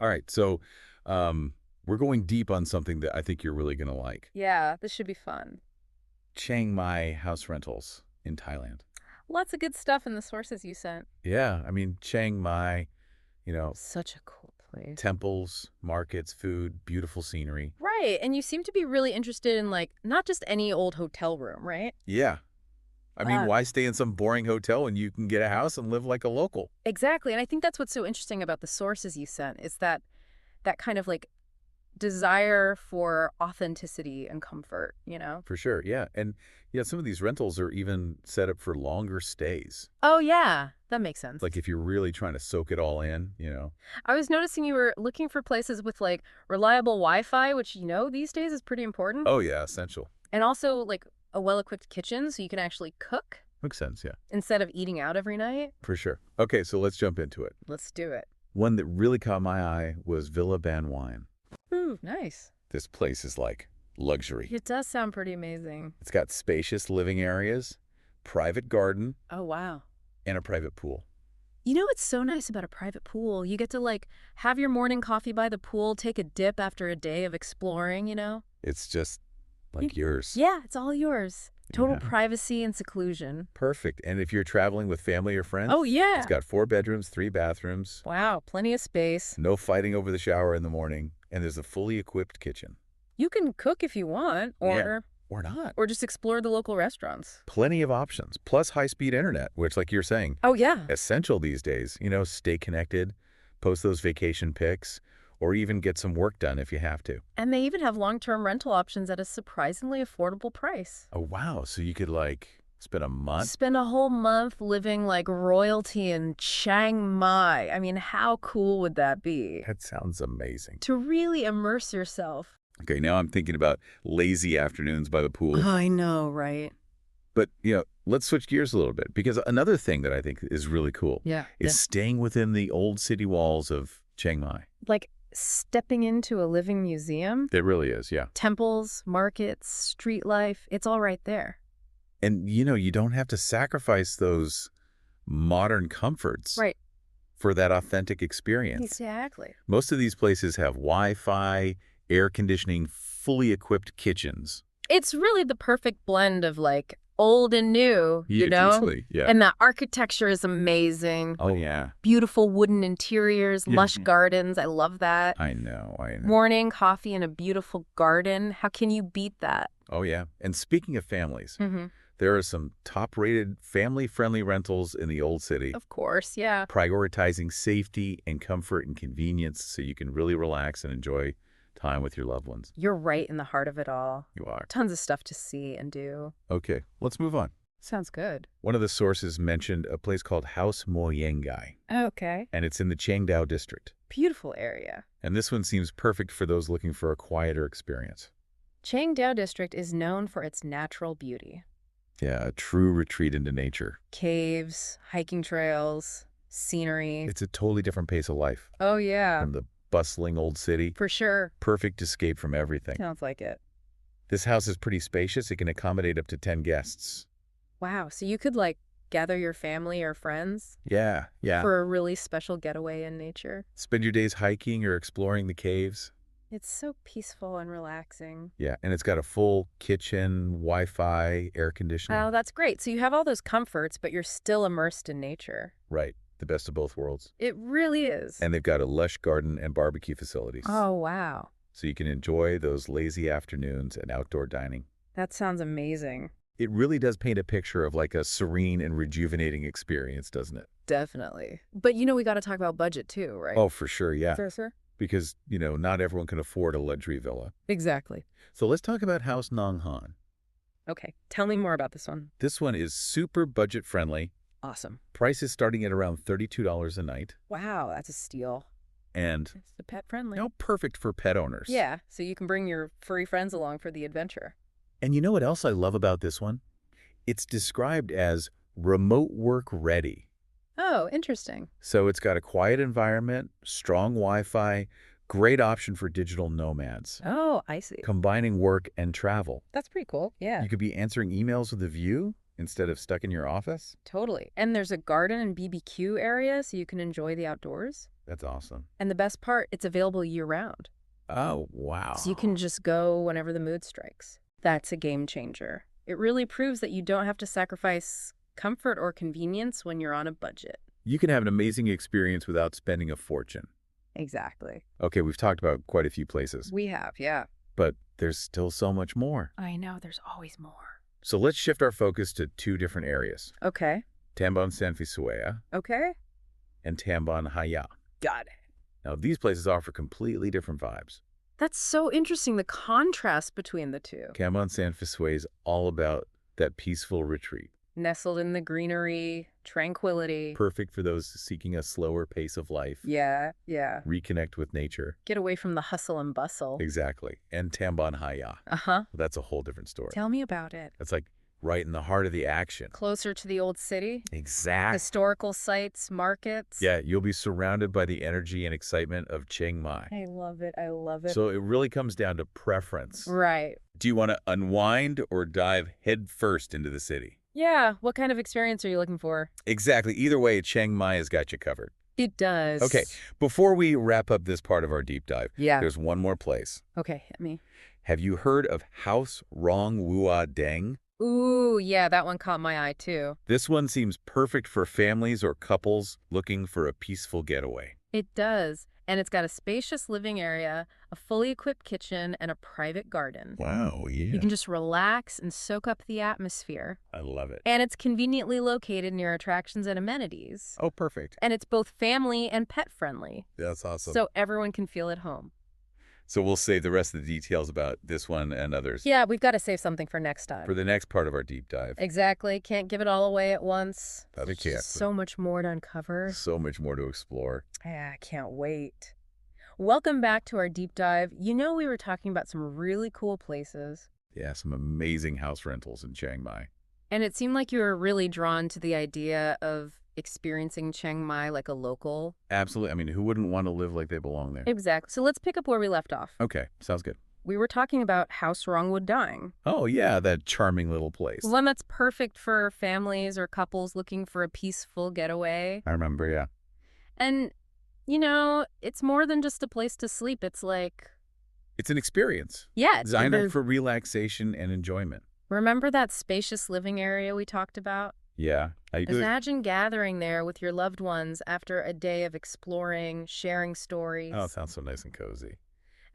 All right, so we're going deep on something that I think you're really going to like. Yeah, this should be fun. Chiang Mai house rentals in Thailand. Lots of good stuff in the sources you sent. Yeah, I mean, Chiang Mai, you know, Such a cool place. temples, markets, food, beautiful scenery. Right, and you seem to be really interested in, like, not just any old hotel room, right? Yeah. I mean, Uh, why stay in some boring hotel when you can get a house and live like a local? exactly, and I think that's what's so interesting about the sources you sent is that kind of like desire for authenticity and comfort, you know? For sure, yeah. And yeah, some of these rentals are even set up for longer stays. Oh, yeah, that makes Like sense. if you're really trying to soak it all in. I was noticing you were looking for places with like reliable Wi-Fi, which, these days is pretty important. Oh, yeah, essential. And also like a well-equipped kitchen so you can actually cook Makes sense, yeah, instead of eating out every night. for sure. Okay, so let's jump into it. Let's do it. One that really caught my eye was Villa Ban Wine. Ooh, nice. This place is like luxury. It does sound pretty amazing. It's got spacious living areas, private garden, Oh, wow. and a private pool. You know what's so nice about a private pool? You get to like have your morning coffee by the pool, take a dip after a day of exploring. It's just You- like yours. Yeah, it's all yours. Total Yeah. privacy and seclusion. Perfect. And if you're traveling with family or friends, Oh, yeah. it's got 4 bedrooms, 3 bathrooms, Wow, plenty of space. no fighting over the shower in the morning, and there's a fully equipped kitchen. You can cook if you want, Yeah. Or not. or just explore the local restaurants. Plenty of options, plus high-speed internet, which, like you're saying, Oh, yeah. essential these days. Stay connected, post those vacation pics, or even get some work done if you have to. And they even have long-term rental options at a surprisingly affordable price. Oh, wow. So you could, spend a month? Spend a whole month living like royalty in Chiang Mai. I mean, how cool would that be? That sounds amazing. To really immerse yourself. Okay, now I'm thinking about lazy afternoons by the pool. I know, right? But, let's switch gears a little bit, because another thing that I think is really cool Yeah. is staying within the old city walls of Chiang Mai. Like stepping into a living museum. It really is, yeah. Temples, markets, street life, it's all right there. And, you don't have to sacrifice those modern comforts Right. for that authentic experience. Exactly. Most of these places have Wi-Fi, air conditioning, fully equipped kitchens. It's really the perfect blend of like old and new, Totally, yeah. And the architecture is amazing. Oh, yeah. Beautiful wooden interiors, lush gardens. I love that. I know. Morning coffee in a beautiful garden. How can you beat that? Oh, yeah. And speaking of families, Mm-hmm. there are some top-rated family-friendly rentals in the old city, Of course, yeah. prioritizing safety and comfort and convenience so you can really relax and enjoy time with your loved ones. You're right in the heart of it all. You are. Tons of stuff to see and do. Okay, let's move on. Sounds good. One of the sources mentioned a place called House Moyengai, Okay. and it's in the Chiangdao district. Beautiful area. And this one seems perfect for those looking for a quieter experience. Chiangdao district is known for its natural beauty. Yeah, a true retreat into nature. Caves, hiking trails, scenery. It's a totally different pace of life Oh, yeah. from the bustling old city. For sure. Perfect escape from everything. Sounds like it. This house is pretty spacious. It can accommodate up to 10 guests. Wow. So you could like gather your family or friends Yeah. for a really special getaway in nature. Spend your days hiking or exploring the caves. It's so peaceful and relaxing. Yeah, and it's got a full kitchen, Wi-Fi, air conditioning. Oh, that's great. So you have all those comforts, but you're still immersed in nature. Right, the best of both worlds. It really is. And they've got a lush garden and barbecue facilities. Oh, wow. So you can enjoy those lazy afternoons and outdoor dining. That sounds amazing. It really does paint a picture of like a serene and rejuvenating experience, doesn't it? Definitely. But we got to talk about budget too, right? Oh, for sure, yeah. Sir? Because, not everyone can afford a luxury villa. Exactly. So let's talk about House Nong Han. Okay. Tell me more about this one. This one is super budget friendly. Awesome. Prices starting at around $32 a night. Wow, that's a steal. And, It's the pet friendly. perfect for pet owners. Yeah, so you can bring your furry friends along for the adventure. And you know what else I love about this one? It's described as remote work ready. Oh, interesting. So it's got a quiet environment, strong Wi-Fi, great option for digital nomads, Oh, I see. combining work and travel. That's pretty cool. Yeah, You could be answering emails with a view instead of stuck in your office. totally. And there's a garden and BBQ area so you can enjoy the outdoors. That's awesome. And the best part, it's available year-round. Oh, So you can wow. just go whenever the mood strikes. That's a game changer. It really proves that you don't have to sacrifice comfort or convenience when you're on a budget. You can have an amazing experience without spending a fortune. Exactly. Okay, we've talked about quite a few places, We have, yeah. but there's still so much more. I know, there's always more. So let's shift our focus to two different areas, Okay. Tambon San Fisuea Okay. and Tambon Haya. Got it. Now, these places offer completely different vibes. That's so interesting, the contrast between the two. Tambon San Fisuea is all about that peaceful retreat, Nestled in the greenery, tranquility. perfect for those seeking a slower pace of life, Yeah, yeah. reconnect with nature. Get away from the hustle and bustle. Exactly. And Tambon Haya. Uh-huh. That's a whole different story. Tell me about it. That's like right in the heart of the action. Closer to the old city? Exactly. Historical sites, markets? Yeah, you'll be surrounded by the energy and excitement of Chiang Mai. I love it. I love it. So it really comes down to preference. Right. Do you want to unwind or dive headfirst into the city? Yeah. What kind of experience are you looking for? Exactly. Either way, Chiang Mai has got you covered. It does. Okay, before we wrap up this part of our deep dive, Yeah. there's one more place. Okay, hit me. Have you heard of House Rong Wua Deng? Ooh, yeah, that one caught my eye too. This one seems perfect for families or couples looking for a peaceful getaway. It does. And it's got a spacious living area, a fully equipped kitchen, and a private garden. Wow, yeah. You can just relax and soak up the atmosphere. I love it. And it's conveniently located near attractions and amenities. Oh, perfect. And it's both family and pet friendly. That's awesome. So everyone can feel at home. So we'll save the rest of the details about this one and others Yeah, we've got to save something for next time. for the next part of our deep dive. Exactly. Can't give it all away at once. That There's I can't. just so much more to uncover. So much more to explore. Yeah, I can't wait. Welcome back to our deep dive. You know, we were talking about some really cool places. Yeah, some amazing house rentals in Chiang Mai. And it seemed like you were really drawn to the idea of experiencing Chiang Mai like a local. Absolutely. I mean, who wouldn't want to live like they belong there? Exactly. So let's pick up where we left off. Okay, sounds good. We were talking about House Rongwood Dying. Oh, yeah, that charming little place. One that's perfect for families or couples looking for a peaceful getaway. I remember, yeah. And, you know, it's more than just a place to sleep. It's like, It's an experience yeah. designed the- for relaxation and enjoyment. Remember that spacious living area we talked about? Yeah. I do. Imagine gathering there with your loved ones after a day of exploring, sharing stories. Oh, it sounds so nice and cozy.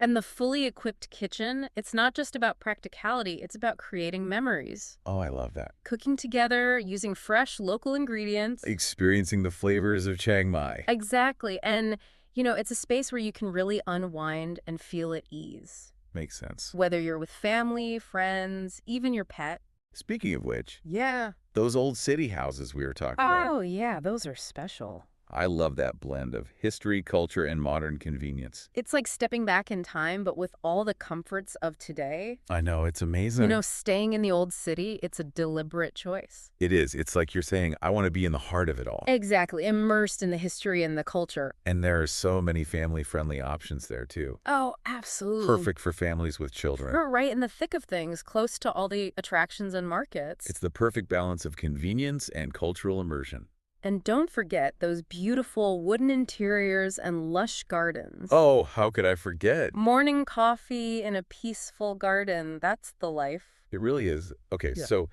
And the fully equipped kitchen, it's not just about practicality, it's about creating memories. Oh, I love that. Cooking together, using fresh local ingredients. Experiencing the flavors of Chiang Mai. Exactly. And, you know, it's a space where you can really unwind and feel at ease. Makes sense. Whether you're with family, friends, even your pet. Speaking of which, Yeah. those old city houses we were talking about. Oh, yeah, those are special. I love that blend of history, culture, and modern convenience. It's like stepping back in time, but with all the comforts of today. I know, it's amazing. You know, staying in the old city, it's a deliberate choice. It is. It's like you're saying, I want to be in the heart of it all. Exactly. Immersed in the history and the culture. And there are so many family-friendly options there, too. Oh, absolutely. Perfect for families with children. We're right in the thick of things, close to all the attractions and markets. It's the perfect balance of convenience and cultural immersion. And don't forget those beautiful wooden interiors and lush gardens. Oh, how could I forget? Morning coffee in a peaceful garden. That's the life. It really is. Okay, Yeah. so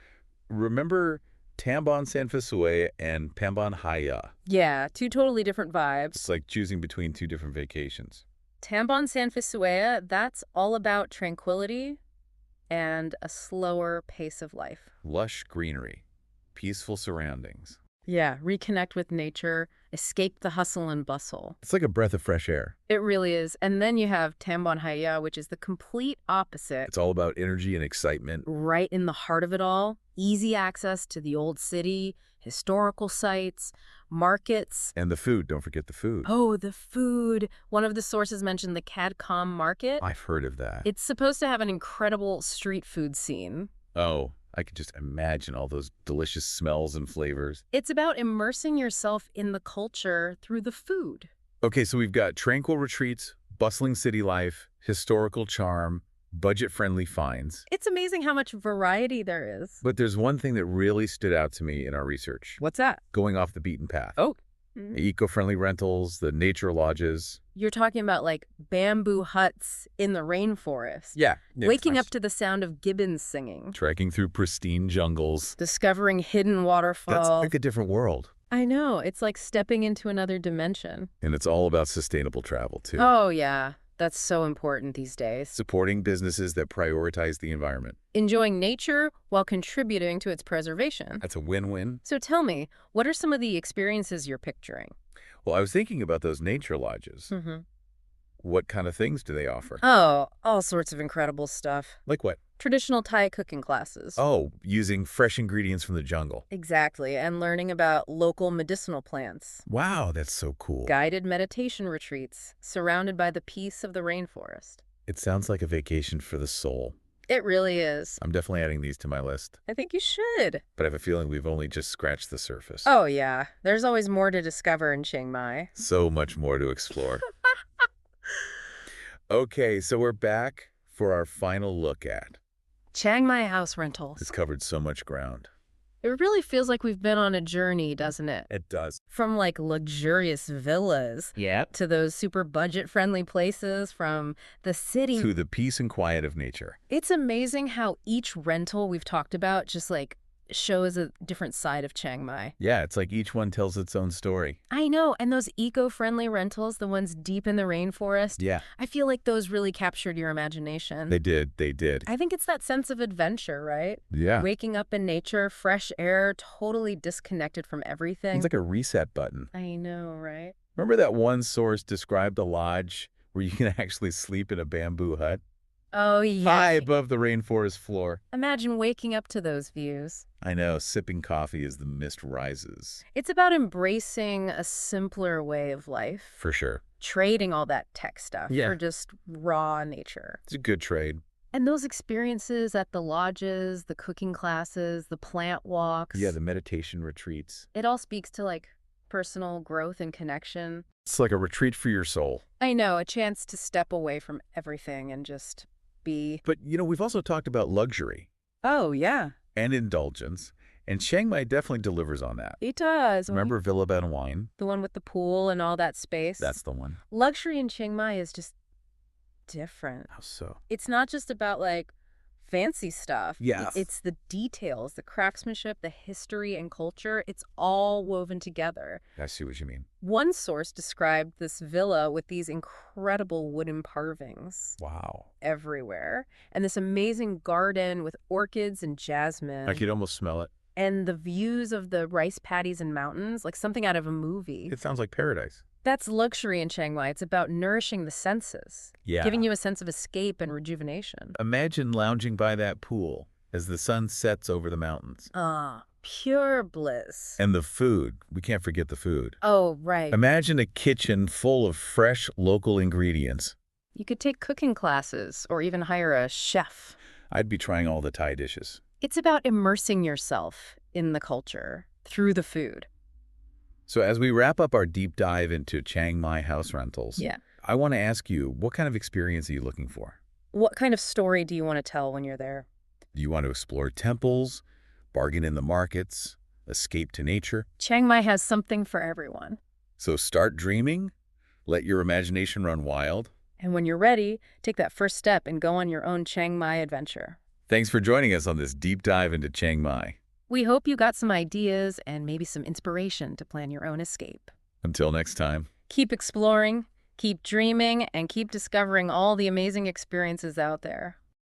remember Tambon San Fisuea and Pambon Haya. Yeah, two totally different vibes. It's like choosing between two different vacations. Tambon San Fisuea, that's all about tranquility and a slower pace of life. Lush greenery, peaceful surroundings. Yeah, reconnect with nature, escape the hustle and bustle. It's like a breath of fresh air. It really is. And then you have Tambon Haya, which is the complete opposite. It's all about energy and excitement. Right in the heart of it all, easy access to the old city, historical sites, markets. And the food, don't forget the food. Oh, the food. One of the sources mentioned the Cadcom Market. I've heard of that. It's supposed to have an incredible street food scene. Oh, I could just imagine all those delicious smells and flavors. It's about immersing yourself in the culture through the food. Okay, so we've got tranquil retreats, bustling city life, historical charm, budget-friendly finds. It's amazing how much variety there is. But there's one thing that really stood out to me in our research. What's that? Going off the beaten path. Oh. Mm. Eco-friendly rentals, the nature lodges. You're talking about like bamboo huts in the rainforest. Yeah. Waking up to the sound of gibbons singing. Trekking through pristine jungles. Discovering hidden That's waterfalls. like a different world. I know. It's like stepping into another dimension. And it's all about sustainable travel, too. Oh, yeah. That's so important these days. Supporting businesses that prioritize the environment. Enjoying nature while contributing to its preservation. That's a win-win. So tell me, what are some of the experiences you're picturing? Well, I was thinking about those nature lodges. Mm-hmm. What kind of things do they offer? Oh, all sorts of incredible stuff. Like what? Traditional Thai cooking classes. Oh, using fresh ingredients from the jungle. Exactly, and learning about local medicinal plants. Wow, that's so cool. Guided meditation retreats, surrounded by the peace of the rainforest. It sounds like a vacation for the soul. It really is. I'm definitely adding these to my list. I think you should. But I have a feeling we've only just scratched the surface. Oh, yeah. There's always more to discover in Chiang Mai. So much more to explore. Okay, so we're back for our final look at. Chiang Mai house rentals. It's covered so much ground. It really feels like we've been on a journey, doesn't it? It does. From like luxurious villas to those super budget-friendly places, from the city To the peace and quiet of nature. It's amazing how each rental we've talked about just like shows a different side of Chiang Mai. Yeah, it's like each one tells its own story. I know, and those eco-friendly rentals, the ones deep in the rainforest, Yeah. I feel like those really captured your imagination. They did. I think it's that sense of adventure, right? Yeah. Waking up in nature, fresh air, totally disconnected from everything. It's like a reset button. I know, right? Remember that one source described a lodge where you can actually sleep in a bamboo hut? Oh, yeah. High above the rainforest floor. Imagine waking up to those views. I know, sipping coffee as the mist rises. It's about embracing a simpler way of life. For sure. Trading all that tech stuff Yeah. for just raw nature. It's a good trade. And those experiences at the lodges, the cooking classes, the plant walks. Yeah, the meditation retreats. It all speaks to like personal growth and connection. It's like a retreat for your soul. I know, a chance to step away from everything and just be. But, we've also talked about luxury Oh, yeah. and indulgence, and Chiang Mai definitely delivers on that. It does. Remember Villa Bed and Wine? The one with the pool and all that space? That's the one. Luxury in Chiang Mai is just different. How so? It's not just about like fancy stuff. Yeah. It's the details, the craftsmanship, the history and culture. It's all woven together. I see what you mean. One source described this villa with these incredible wooden carvings Wow. everywhere, and this amazing garden with orchids and jasmine, I could almost smell it. and the views of the rice paddies and mountains, like something out of a movie. It sounds like paradise. That's luxury in Chiang Mai. It's about nourishing the senses, Yeah. giving you a sense of escape and rejuvenation. Imagine lounging by that pool as the sun sets over the mountains. Pure bliss. And the food. We can't forget the food. Oh, right. Imagine a kitchen full of fresh local ingredients. You could take cooking classes or even hire a chef. I'd be trying all the Thai dishes. It's about immersing yourself in the culture through the food. So as we wrap up our deep dive into Chiang Mai house rentals, Yeah. I want to ask you, what kind of experience are you looking for? What kind of story do you want to tell when you're there? Do you want to explore temples, bargain in the markets, escape to nature? Chiang Mai has something for everyone. So start dreaming, let your imagination run wild. And when you're ready, take that first step and go on your own Chiang Mai adventure. Thanks for joining us on this deep dive into Chiang Mai. We hope you got some ideas and maybe some inspiration to plan your own escape. Until next time. Keep exploring, keep dreaming, and keep discovering all the amazing experiences out there.